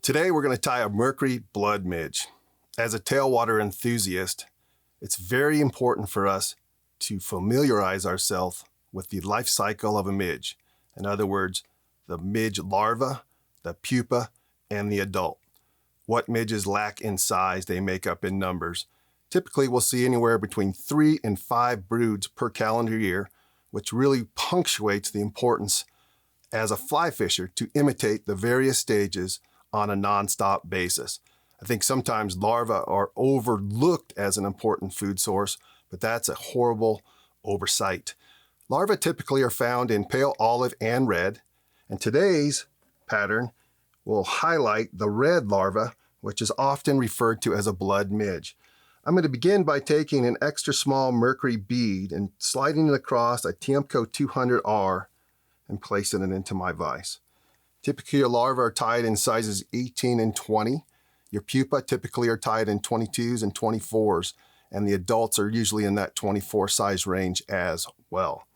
Today we're going to tie a Mercury Blood Midge. As a tailwater enthusiast, it's very important for us to familiarize ourselves with the life cycle of a midge. In other words, the midge larva, the pupa, and the adult. What midges lack in size, they make up in numbers. Typically, we'll see anywhere between 3 and 5 broods per calendar year, which really punctuates the importance as a fly fisher to imitate the various stages on a non-stop basis. I think sometimes larvae are overlooked as an important food source, but that's a horrible oversight. Larvae typically are found in pale olive and red, and today's pattern will highlight the red larva, which is often referred to as a blood midge. I'm going to begin by taking an extra small mercury bead and sliding it across a Tiemco 200R and placing it into my vise. Typically, your larvae are tied in sizes 18 and 20. Your pupa typically are tied in 22s and 24s, and the adults are usually in that 24 size range as well.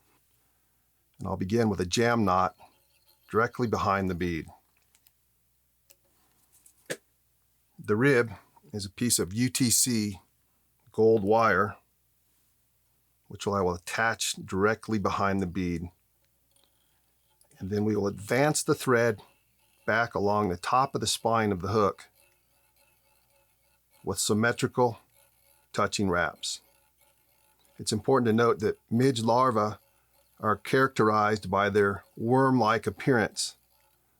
And I'll begin with a jam knot directly behind the bead. The rib is a piece of UTC gold wire, which I will attach directly behind the bead. And then we will advance the thread back along the top of the spine of the hook with symmetrical touching wraps. It's important to note that midge larvae are characterized by their worm-like appearance,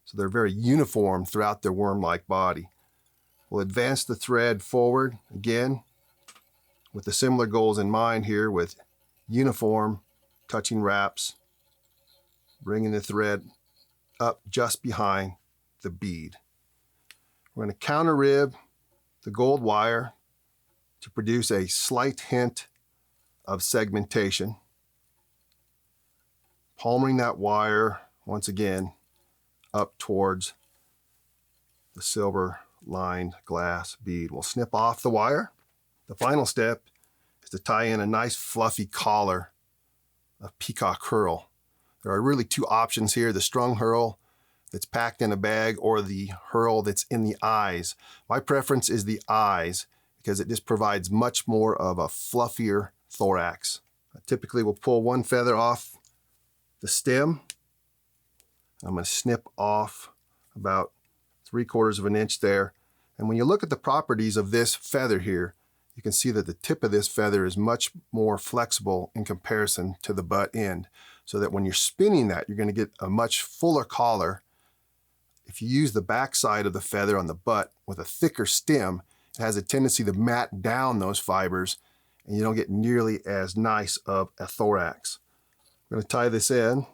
so they're very uniform throughout their worm-like body. We'll advance the thread forward again with the similar goals in mind here with uniform touching wraps, bringing the thread up just behind the bead. We're going to counter rib the gold wire to produce a slight hint of segmentation. Palming that wire once again up towards the silver lined glass bead. We'll snip off the wire. The final step is to tie in a nice fluffy collar of peacock herl. There are really two options here, the strung herl that's packed in a bag or the herl that's in the eyes. My preference is the eyes because it just provides much more of a fluffier thorax. I typically will pull one feather off the stem. I'm going to snip off about 3/4 of an inch there. And when you look at the properties of this feather here, you can see that the tip of this feather is much more flexible in comparison to the butt end, so that when you're spinning that, you're going to get a much fuller collar. If you use the back side of the feather on the butt with a thicker stem, it has a tendency to mat down those fibers, and you don't get nearly as nice of a thorax. I'm going to tie this in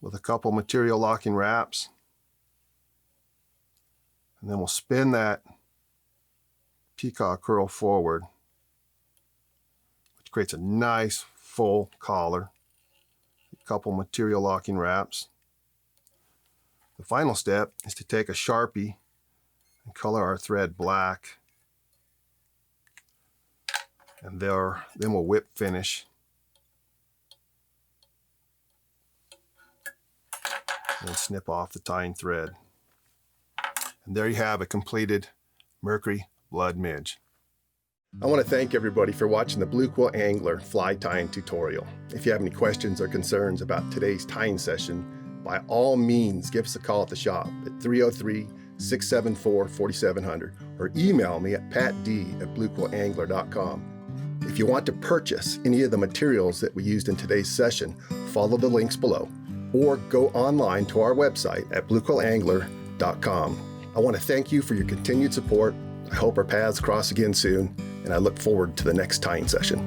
with a couple material locking wraps, and then we'll spin that peacock herl forward, which creates a nice full collar. A couple material locking wraps. The final step is to take a Sharpie and color our thread black, and then we'll whip finish. And snip off the tying thread. And there you have a completed Mercury Blood Midge. I want to thank everybody for watching the Blue Quill Angler fly tying tutorial. If you have any questions or concerns about today's tying session, by all means give us a call at the shop at 303-674-4700 or email me at patd@bluequillangler.com. If you want to purchase any of the materials that we used in today's session, follow the links below or go online to our website at bluequillangler.com. I want to thank you for your continued support. I hope our paths cross again soon, and I look forward to the next tying session.